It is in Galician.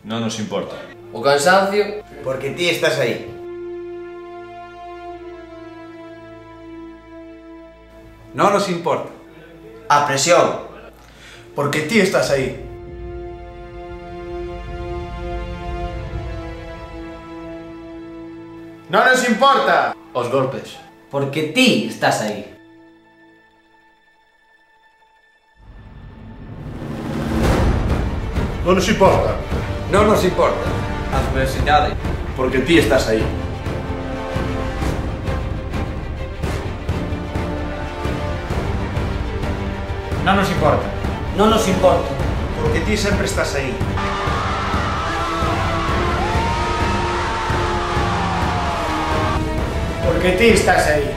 Non nos importa. O cansancio, Porque ti estás aí. Non nos importa. A presión. Porque ti estás aí. Non nos importa. os golpes. Porque ti estás aí. Non nos importa. Non nos importa. A adversidade. Porque ti estás aí. Non nos importa. Non nos importa. Porque ti sempre estás aí. Porque ti estás aí.